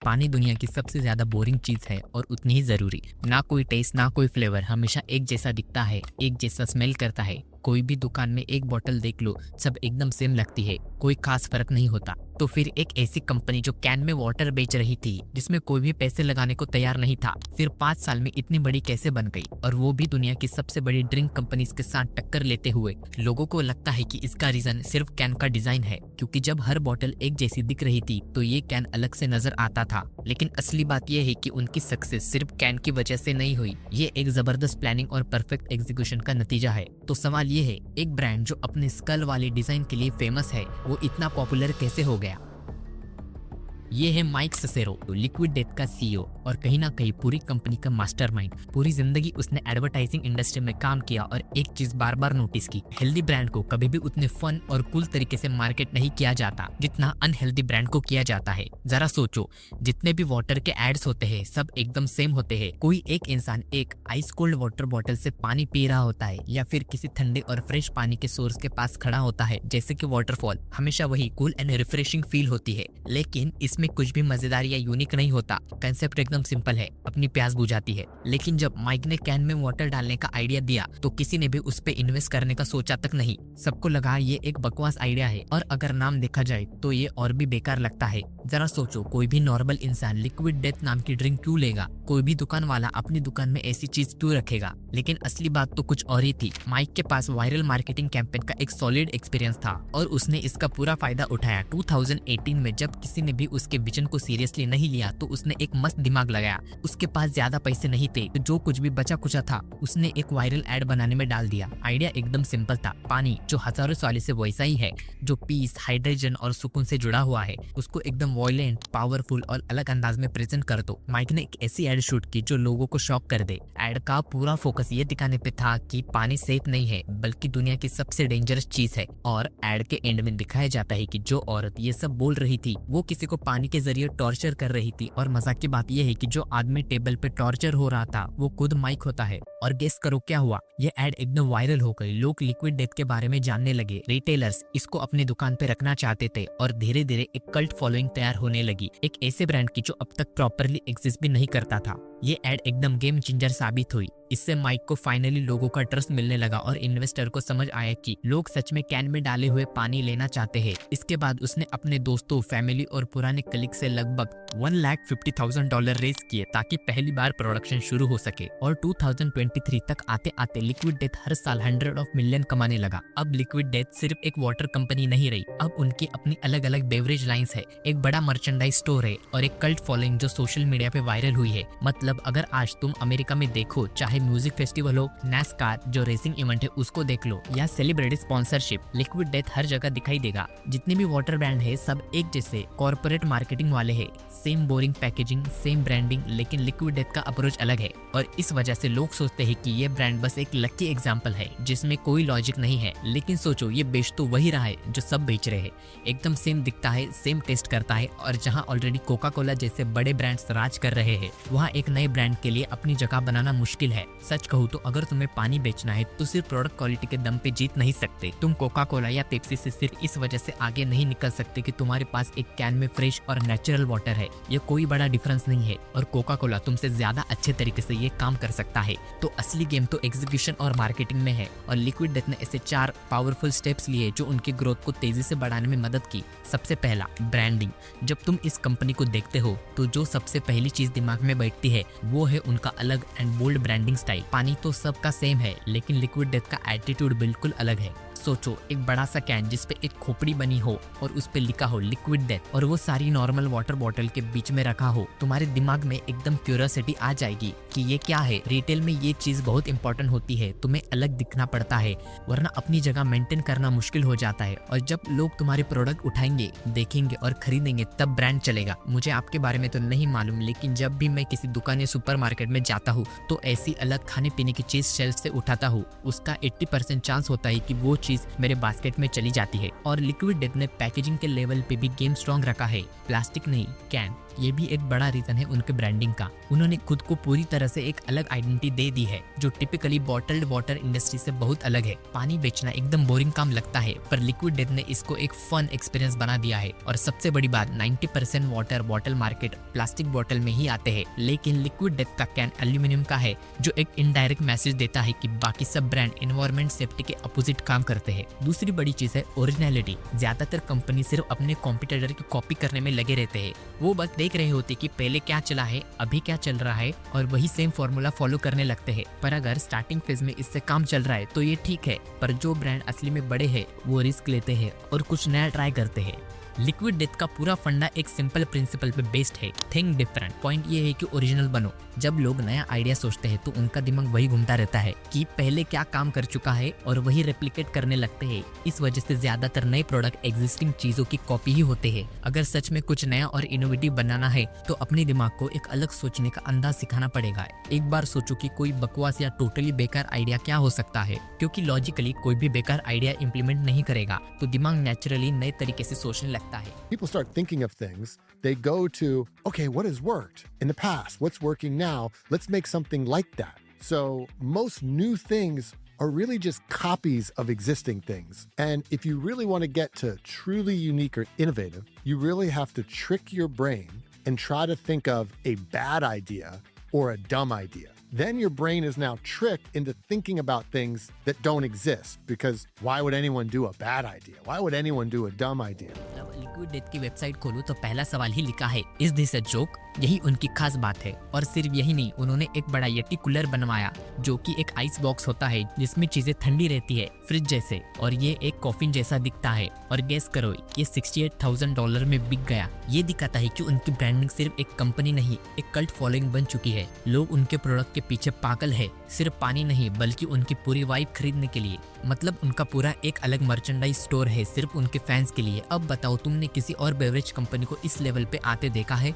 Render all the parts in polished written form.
पानी दुनिया की सबसे ज्यादा बोरिंग चीज है और उतनी ही जरूरी। ना कोई टेस्ट ना कोई फ्लेवर, हमेशा एक जैसा दिखता है, एक जैसा स्मेल करता है। कोई भी दुकान में एक बोतल देख लो, सब एकदम सेम लगती है, कोई खास फर्क नहीं होता। तो फिर एक ऐसी कंपनी जो कैन में वाटर बेच रही थी, जिसमें कोई भी पैसे लगाने को तैयार नहीं था, फिर 5 साल में इतनी बड़ी कैसे बन गई, और वो भी दुनिया की सबसे बड़ी ड्रिंक कंपनीज के साथ टक्कर लेते हुए। लोगों को लगता है कि इसका रीजन सिर्फ कैन का डिजाइन है, क्योंकि जब हर बोतल एक जैसी दिख रही थी तो ये कैन अलग से नजर आता था। लेकिन असली बात यह है कि उनकी सक्सेस सिर्फ कैन की वजह से नहीं हुई, ये एक जबरदस्त प्लानिंग और परफेक्ट एग्जीक्यूशन का नतीजा है। तो सवाल ये है, एक ब्रांड जो अपने स्कल वाले डिजाइन के लिए फेमस है, वो इतना पॉपुलर कैसे हो गया? ये है माइक सिसेरो, लिक्विड डेथ का सीईओ और कहीं ना कहीं पूरी कंपनी का मास्टरमाइंड। पूरी जिंदगी उसने एडवर्टाइजिंग इंडस्ट्री में काम किया और एक चीज बार बार नोटिस की, हेल्दी ब्रांड को कभी भी उतने फन और कूल तरीके से मार्केट नहीं किया जाता जितना अनहेल्दी ब्रांड को किया जाता है। जरा सोचो, जितने भी वाटर के एड्स होते हैं सब एकदम सेम होते हैं। कोई एक इंसान एक आइस कोल्ड वाटर बॉटल से पानी पी रहा होता है या फिर किसी ठंडे और फ्रेश पानी के सोर्स के पास खड़ा होता है, जैसे कि वाटरफॉल। हमेशा वही कूल एंड रिफ्रेशिंग फील होती है, लेकिन इसमें कुछ भी मजेदार या यूनिक नहीं होता। कंसेप्ट एकदम सिंपल है, अपनी प्यास बुझाती है। लेकिन जब माइक ने कैन में वाटर डालने का आइडिया दिया तो किसी ने भी उस पे इन्वेस्ट करने का सोचा तक नहीं। सबको लगा ये एक बकवास आइडिया है, और अगर नाम देखा जाए तो ये और भी बेकार लगता है। जरा सोचो, कोई भी नॉर्मल इंसान लिक्विड डेथ नाम की ड्रिंक क्यों लेगा? कोई भी दुकान वाला अपनी दुकान में ऐसी चीज क्यों रखेगा? लेकिन असली बात तो कुछ और ही थी। माइक के पास वायरल मार्केटिंग कैंपेन का एक सॉलिड एक्सपीरियंस था और उसने इसका पूरा फायदा उठाया। 2018 में जब किसी ने भी उसके विजन को सीरियसली नहीं लिया तो उसने एक मस्त दिमाग लगाया। उसके पास ज्यादा पैसे नहीं थे, तो जो कुछ भी बचा कुचा था उसने एक वायरल एड बनाने में डाल दिया। आइडिया एकदम सिंपल था, पानी जो हजारों सालों से वैसा ही है, जो पीस, हाइड्रोजन और सुकून से जुड़ा हुआ है, उसको एकदम वॉयलेंट, पावरफुल और अलग अंदाज में प्रेजेंट कर दो। माइक ने एक ऐसी एड शूट की जो लोगों को शॉक कर दे। एड का पूरा फोकस ये दिखाने पे था कि पानी सेफ नहीं है, बल्कि दुनिया की सबसे डेंजरस चीज है। और एड के एंड में दिखाया जाता है कि जो औरत ये सब बोल रही थी वो किसी को पानी के जरिए टॉर्चर कर रही थी। और मजाक की बात यह है कि जो आदमी टेबल पे टॉर्चर हो रहा था वो खुद माइक होता है। और गेस करो क्या हुआ? ये एड एकदम वायरल हो गई। लोग लिक्विड डेथ के बारे में जानने लगे, रिटेलर्स इसको अपनी दुकान पे रखना चाहते थे और धीरे धीरे एक कल्ट फॉलोइंग तैयार होने लगी, एक ऐसे ब्रांड की जो अब तक प्रॉपरली एग्जिस्ट भी नहीं करता था। ये एड एकदम गेम चेंजर साबित हुई। इससे माइक को फाइनली लोगों का ट्रस्ट मिलने लगा और इन्वेस्टर को समझ आया कि लोग सच में कैन में डाले हुए पानी लेना चाहते हैं। इसके बाद उसने अपने दोस्तों, फैमिली और पुराने कलीग से लगभग $150,000 रेज किए ताकि पहली बार प्रोडक्शन शुरू हो सके। और 2023 तक आते आते लिक्विड डेथ हर साल 100 मिलियन कमाने लगा। अब लिक्विड डेथ सिर्फ एक वाटर कंपनी नहीं रही, अब उनकी अपनी अलग अलग बेवरेज लाइंस है, एक बड़ा मर्चेंडाइज स्टोर है और एक कल्ट फॉलोइंग जो सोशल मीडिया पे वायरल हुई है। मतलब अगर आज तुम अमेरिका में देखो, चाहे म्यूजिक फेस्टिवल हो, नैस्कार जो रेसिंग इवेंट है उसको देख लो, या सेलिब्रिटी स्पॉन्सरशिप, लिक्विड डेथ हर जगह दिखाई देगा। जितने भी वाटर ब्रांड है सब एक जैसे कॉर्पोरेट मार्केटिंग वाले हैं, same boring packaging, same branding, लेकिन लिक्विड डेथ का अप्रोच अलग है। और इस वजह से लोग सोचते हैं कि ये ब्रांड बस एक लकी एग्जांपल है जिसमें कोई लॉजिक नहीं है। लेकिन सोचो, ये बेच तो वही रहा है जो सब बेच रहे हैं। एकदम सेम दिखता है, सेम टेस्ट करता है, और जहां ऑलरेडी कोका कोला जैसे बड़े ब्रांड्स राज कर रहे हैं, वहां एक नए ब्रांड के लिए अपनी जगह बनाना मुश्किल है। सच कहूँ तो अगर तुम्हें पानी बेचना है तो सिर्फ प्रोडक्ट क्वालिटी के दम पे जीत नहीं सकते। तुम कोका कोला या पेप्सी से सिर्फ इस वजह से आगे नहीं निकल सकते कि तुम्हारे पास एक कैन में फ्रेश और नेचुरल वाटर है। ये कोई बड़ा डिफरेंस नहीं है, और कोका कोला तुमसे ज्यादा अच्छे तरीके से ये काम कर सकता है। तो असली गेम तो एग्जीक्यूशन और मार्केटिंग में है, और लिक्विड डेथ ने ऐसे 4 पावरफुल स्टेप्स लिए जो उनकी ग्रोथ को तेजी से बढ़ाने में मदद की। सबसे पहला, ब्रांडिंग। जब तुम इस कंपनी को देखते हो तो जो सबसे पहली चीज दिमाग में बैठती है वो है उनका अलग एंड बोल्ड ब्रांडिंग स्टाइल। पानी तो सबका सेम है, लेकिन लिक्विड डेथ का एटीट्यूड बिल्कुल अलग है। सोचो, एक बड़ा सा कैन जिसपे एक खोपड़ी बनी हो और उस पे लिखा हो लिक्विड डेथ, और वो सारी नॉर्मल वाटर बॉटल के बीच में रखा हो, तुम्हारे दिमाग में एकदम क्यूरियोसिटी आ जाएगी कि ये क्या है। रिटेल में ये चीज बहुत इंपॉर्टेंट होती है, तुम्हें अलग दिखना पड़ता है, वरना अपनी जगह मेंटेन करना मुश्किल हो जाता है। और जब लोग तुम्हारे प्रोडक्ट उठाएंगे, देखेंगे और खरीदेंगे तब ब्रांड चलेगा। मुझे आपके बारे में तो नहीं मालूम, लेकिन जब भी मैं किसी दुकान या सुपरमार्केट में जाता हूँ तो ऐसी अलग खाने पीने की चीज शेल्फ से उठाता हूँ, उसका 80% चांस होता है कि वो चीज मेरे बास्केट में चली जाती है। और लिक्विड डेथ ने पैकेजिंग के लेवल पे भी गेम स्ट्रॉन्ग रखा है, प्लास्टिक नहीं, कैन। ये भी एक बड़ा रीजन है उनके ब्रांडिंग का। उन्होंने खुद को पूरी तरह से एक अलग आइडेंटिटी दे दी है जो टिपिकली बॉटल्ड वाटर इंडस्ट्री से बहुत अलग है। पानी बेचना एकदम बोरिंग काम लगता है, पर लिक्विड डेथ ने इसको एक फन एक्सपीरियंस बना दिया है। और सबसे बड़ी बात, 90% water bottle market plastic bottle में ही आते हैं, लेकिन लिक्विड डेथ का कैन एल्यूमिनियम का है, जो एक इनडायरेक्ट मैसेज देता है कि बाकी सब ब्रांड एनवायरमेंट सेफ्टी के अपोजिट काम करते हैं। दूसरी बड़ी चीज है ओरिजिनलिटी। ज्यादातर कंपनी सिर्फ अपने कॉम्पिटिटर की कॉपी करने में लगे रहते हैं। वो बस देख रहे होते कि पहले क्या चला है, अभी क्या चल रहा है, और वही सेम फॉर्मूला फॉलो करने लगते हैं। पर अगर स्टार्टिंग फेज में इससे काम चल रहा है तो ये ठीक है, पर जो ब्रांड असली में बड़े हैं वो रिस्क लेते हैं और कुछ नया ट्राई करते हैं। लिक्विड डेथ का पूरा फंडा एक सिंपल प्रिंसिपल पे बेस्ड है, थिंक डिफरेंट। पॉइंट ये है कि ओरिजिनल बनो। जब लोग नया आइडिया सोचते हैं तो उनका दिमाग वही घूमता रहता है कि पहले क्या काम कर चुका है और वही रेप्लिकेट करने लगते हैं। इस वजह से ज्यादातर नए प्रोडक्ट एग्जिस्टिंग चीजों की कॉपी ही होते हैं। अगर सच में कुछ नया और इनोवेटिव बनाना है तो अपने दिमाग को एक अलग सोचने का अंदाज सिखाना पड़ेगा। एक बार सोचो कि कोई बकवास या टोटली बेकार आइडिया क्या हो सकता है, क्योंकि लॉजिकली कोई भी बेकार आइडिया इंप्लीमेंट नहीं करेगा तो दिमाग नेचुरली नए तरीके से सोचने लगता है। People start thinking of things, they go to, okay, what has worked in the past? What's working now? Let's make something like that. So most new things are really just copies of existing things. And if you really want to get to truly unique or innovative, you really have to trick your brain and try to think of a bad idea or a dumb idea. Then your brain is now tricked into thinking about things that don't exist, because why would anyone do a bad idea? Why would anyone do a dumb idea? Liquid death की website खोलूं तो पहला सवाल ही लिखा है, is this a joke? यही उनकी खास बात है। और सिर्फ यही नहीं, उन्होंने एक बड़ा यटी कूलर बनवाया जो कि एक आइस बॉक्स होता है जिसमें चीजें ठंडी रहती है, फ्रिज जैसे, और ये एक कॉफिन जैसा दिखता है। और गेस करो, ये $68,000 में बिक गया। ये दिखाता है कि उनकी ब्रांडिंग सिर्फ एक कंपनी नहीं, एक कल्ट फॉलोइंग बन चुकी है। लोग उनके प्रोडक्ट के पीछे पागल है, सिर्फ पानी नहीं बल्कि उनकी पूरी वाइब खरीदने के लिए। मतलब उनका पूरा एक अलग मर्चेंडाइज स्टोर है सिर्फ उनके फैंस के लिए। अब बताओ, तुमने किसी और बेवरेज कंपनी को इस लेवल पे आते देखा है?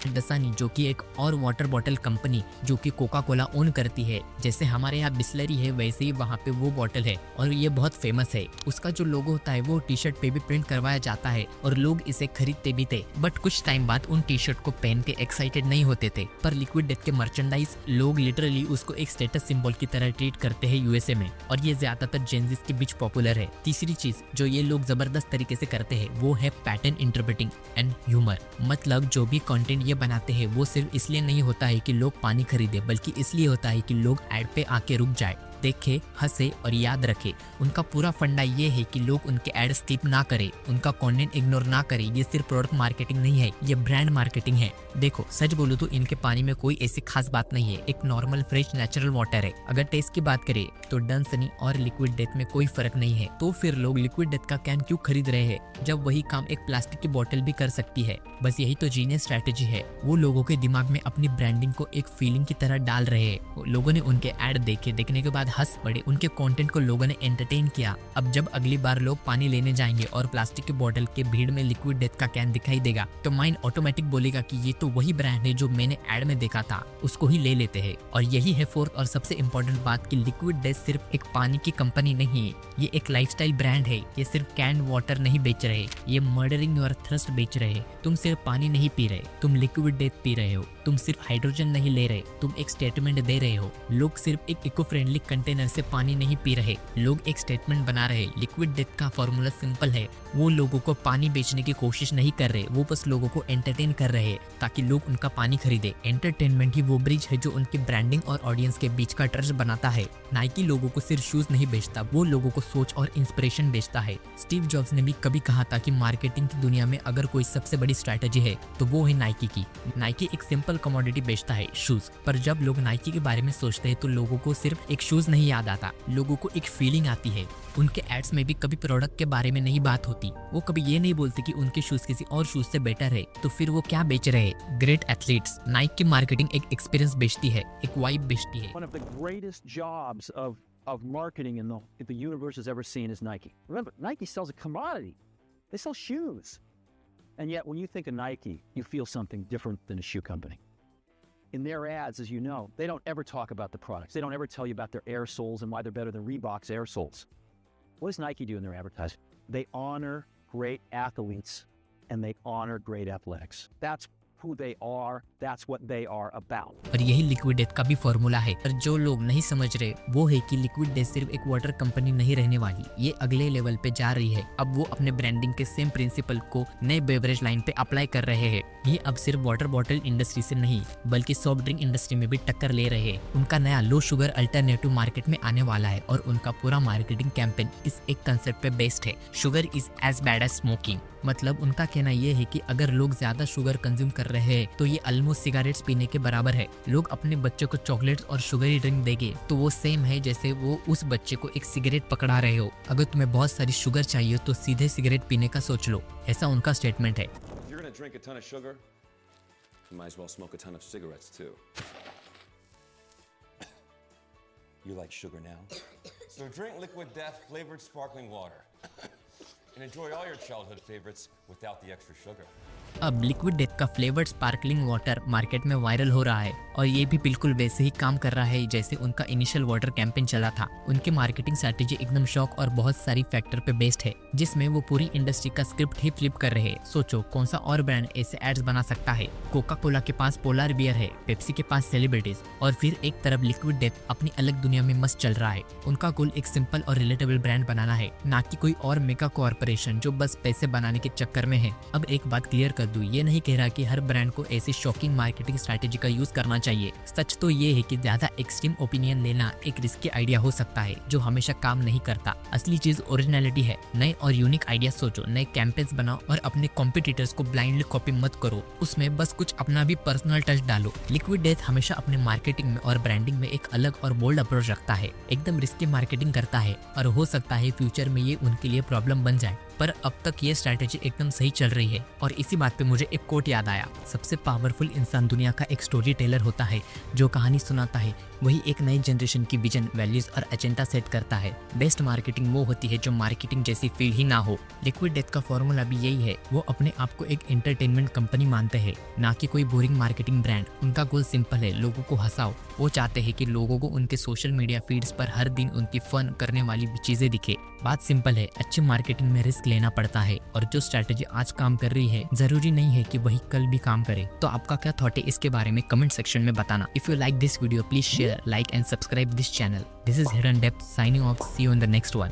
डसानी, जो कि एक और वाटर बॉटल कंपनी जो कि कोका कोला ओन करती है, जैसे हमारे यहाँ बिस्लरी है वैसे ही वहाँ पे वो बॉटल है और ये बहुत फेमस है। उसका जो लोगो होता है वो टी शर्ट पे भी प्रिंट करवाया जाता है और लोग इसे खरीदते भी थे। बट कुछ टाइम बाद उन टी शर्ट को पहन के एक्साइटेड नहीं होते थे। पर लिक्विड डेथ के मर्चेंडाइज लोग लिटरली उसको एक स्टेटस सिंबल की तरह ट्रीट करते हैं यूएसए में, और ये ज्यादातर जेंजिस के बीच पॉपुलर है। तीसरी चीज जो ये लोग जबरदस्त तरीके से करते हैं वो है पैटर्न इंटरप्रेटिंग एंड ह्यूमर। मतलब जो भी कंटेंट ये बनाते हैं वो सिर्फ इसलिए नहीं होता है कि लोग पानी खरीदे, बल्कि इसलिए होता है कि लोग ऐड पे आके रुक जाए, देखे, हंसे और याद रखे। उनका पूरा फंडा ये है कि लोग उनके एड स्किप ना करें, उनका कंटेंट इग्नोर ना करें। ये सिर्फ प्रोडक्ट मार्केटिंग नहीं है, ये ब्रांड मार्केटिंग है। देखो, सच बोलूं तो इनके पानी में कोई ऐसी खास बात नहीं है, एक नॉर्मल फ्रेश नेचुरल वाटर है। अगर टेस्ट की बात करें तो डनसनी और लिक्विड डेथ में कोई फर्क नहीं है। तो फिर लोग लिक्विड डेथ का कैन क्यों खरीद रहे हैं जब वही काम एक प्लास्टिक की बोतल भी कर सकती है? बस यही तो जीनियस स्ट्रेटेजी है। वो लोगों के दिमाग में अपनी ब्रांडिंग को एक फीलिंग की तरह डाल रहे हैं। लोगों ने उनके एड देखे, देखने के बाद हंस पड़े, उनके कंटेंट को लोगों ने एंटरटेन किया। अब जब अगली बार लोग पानी लेने जाएंगे और प्लास्टिक की बोतल के भीड़ में लिक्विड डेथ का कैन दिखाई देगा तो माइंड ऑटोमेटिक बोलेगा कि ये तो वही ब्रांड है जो मैंने एड में देखा था, उसको ही ले लेते हैं। और यही है फोर्थ और सबसे इम्पोर्टेंट बात कि लिक्विड डेथ सिर्फ एक पानी की कंपनी नहीं है, ये एक लाइफस्टाइल ब्रांड है। ये सिर्फ कैन वाटर नहीं बेच रहे, ये मर्डरिंग योर थर्स्ट बेच रहे। तुम सिर्फ पानी नहीं पी रहे, तुम लिक्विड डेथ पी रहे हो। तुम सिर्फ हाइड्रोजन नहीं ले रहे, तुम एक स्टेटमेंट दे रहे हो। लोग सिर्फ एक इको फ्रेंडली कंटेनर से पानी नहीं पी रहे, लोग एक स्टेटमेंट बना रहे। लिक्विड डेथ का फॉर्मूला सिंपल है, वो लोगों को पानी बेचने की कोशिश नहीं कर रहे, वो बस लोगों को एंटरटेन कर रहे हैं ताकि लोग उनका पानी खरीदे। एंटरटेनमेंट ही वो ब्रिज है जो उनकी ब्रांडिंग और ऑडियंस के बीच का ट्रस्ट बनाता है। नाइकी लोगों को सिर्फ शूज नहीं बेचता, वो लोगों को सोच और इंस्पिरेशन बेचता है। स्टीव जॉब्स ने भी कभी कहा था कि मार्केटिंग की दुनिया में अगर कोई सबसे बड़ी स्ट्रैटेजी है तो वो है नाइकी की। नाइकी एक सिंपल कमोडिटी बेचता है, शूज, पर जब लोग नाइकी के बारे में सोचते हैं तो लोगों को सिर्फ एक शूज नहीं याद आता, लोगों को एक फीलिंग आती है। उनके एड्स में भी कभी प्रोडक्ट के बारे में नहीं बात होती, वो कभी ये नहीं बोलते कि उनके शूज किसी और शूज से बेटर है, तो फिर वो क्या बेच रहे हैं? Great athletes. नाइकी की मार्केटिंग एक एक्सपीरियंस बेचती है, एक वाइब बेचती है। One of the greatest jobs of marketing in the universe has ever seen is Nike. Remember, Nike sells a commodity. They sell shoes. And yet when you think of Nike, you feel something different than a shoe company. In their ads, as you know, they don't ever talk about the products. They don't ever tell you about their air soles and why they're better than Reebok's air soles. What does Nike do in their advertising? They honor great athletes and they honor great athletics. That's who they are. That's what they are about. और यही liquid death का भी formula है। और जो लोग नहीं समझ रहे वो है कि लिक्विड डेथ सिर्फ एक वाटर कंपनी नहीं रहने वाली, ये अगले लेवल पे जा रही है। अब वो अपने ब्रांडिंग के सेम प्रिंसिपल को नए बेवरेज लाइन पे अप्लाई कर रहे हैं। ये अब सिर्फ वाटर बॉटल इंडस्ट्री से नहीं बल्कि सॉफ्ट ड्रिंक इंडस्ट्री में भी टक्कर ले रहे हैं। उनका नया लो शुगर अल्टरनेटिव मार्केट में आने वाला है और उनका पूरा मार्केटिंग कैंपेन इस एक कंसेप्ट पे बेस्ड है, sugar is as bad as smoking. मतलब उनका कहना ये है कि अगर लोग ज्यादा शुगर कंज्यूम कर रहे हैं तो ये ऑलमोस्ट सिगरेट्स पीने के बराबर है। लोग अपने बच्चे को चॉकलेट्स और शुगरी ड्रिंक देंगे तो वो सेम है जैसे वो उस बच्चे को एक सिगरेट पकड़ा रहे हो। अगर तुम्हें बहुत सारी शुगर चाहिए तो सीधे सिगरेट पीने का सोच लो, ऐसा उनका स्टेटमेंट है। If you're gonna drink a ton of sugar, you might as well smoke a ton of cigarettes too. You like sugar now? So drink Liquid Death flavored sparkling water. And enjoy all your childhood favorites without the extra sugar. अब liquid death का flavoured sparkling water market में viral हो रहा है और ये भी बिल्कुल वैसे ही काम कर रहा है जैसे उनका इनिशियल वाटर कैंपेन चला था। उनकी मार्केटिंग स्ट्रेटेजी एकदम शॉक और बहुत सारी फैक्टर पे बेस्ड है जिसमें वो पूरी इंडस्ट्री का स्क्रिप्ट ही फ्लिप कर रहे हैं। सोचो कौन सा और ब्रांड ऐसे एड्स बना सकता है। कोका कोला के पास पोलर बियर है, पेप्सी के पास सेलिब्रिटीज और फिर एक तरफ लिक्विड डेथ अपनी अलग दुनिया में मस्त चल रहा है। उनका गोल एक सिंपल और रिलेटेबल ब्रांड बनाना है, ना कि कोई और मेगा कॉर्पोरेशन जो बस पैसे बनाने के चक्कर में है। अब एक बात क्लियर कर दूं, ये नहीं कह रहा कि हर ब्रांड को ऐसी शॉकिंग मार्केटिंग स्ट्रैटेजी का यूज करना चाहिए। सच तो ये है कि ज्यादा एक्सट्रीम ओपिनियन लेना एक रिस्की आइडिया हो सकता है जो हमेशा काम नहीं करता। असली चीज ओरिजिनलिटी है। नए और यूनिक आइडिया सोचो, नए कैंपेन्स बनाओ और अपने कॉम्पिटिटर्स को ब्लाइंडली कॉपी मत करो, उसमें बस कुछ अपना भी पर्सनल टच डालो। लिक्विड डेथ हमेशा अपने मार्केटिंग में और ब्रांडिंग में एक अलग और बोल्ड अप्रोच रखता है, एकदम रिस्की मार्केटिंग करता है और हो सकता है फ्यूचर में ये उनके लिए प्रॉब्लम बन जाए, पर अब तक ये स्ट्रैटेजी एकदम सही चल रही है। और इसी बात पे मुझे एक कोट याद आया, सबसे पावरफुल इंसान दुनिया का एक स्टोरी टेलर होता है जो कहानी सुनाता है, वही एक नई जनरेशन की विजन, वैल्यूज और एजेंडा सेट करता है। बेस्ट मार्केटिंग वो होती है जो मार्केटिंग जैसी फील्ड ही ना हो। लिक्विड डेथ का फॉर्मूला भी यही है, वो अपने आप को एक एंटरटेनमेंट कंपनी मानते हैं, ना कि कोई बोरिंग मार्केटिंग ब्रांड। उनका गोल सिंपल है, लोगों को हंसाओ। वो चाहते हैं कि लोगों को उनके सोशल मीडिया फीड्स पर हर दिन उनकी फन करने वाली चीजें दिखे। बात सिंपल है, अच्छी मार्केटिंग में रिस्क लेना पड़ता है और जो स्ट्रैटेजी आज काम कर रही है जरूरी नहीं है कि वही कल भी काम करे। तो आपका क्या थॉट है इसके बारे में कमेंट सेक्शन में बताना। If you like this video please share, like and subscribe this channel. This is Hiran depth signing off, see you in the next one.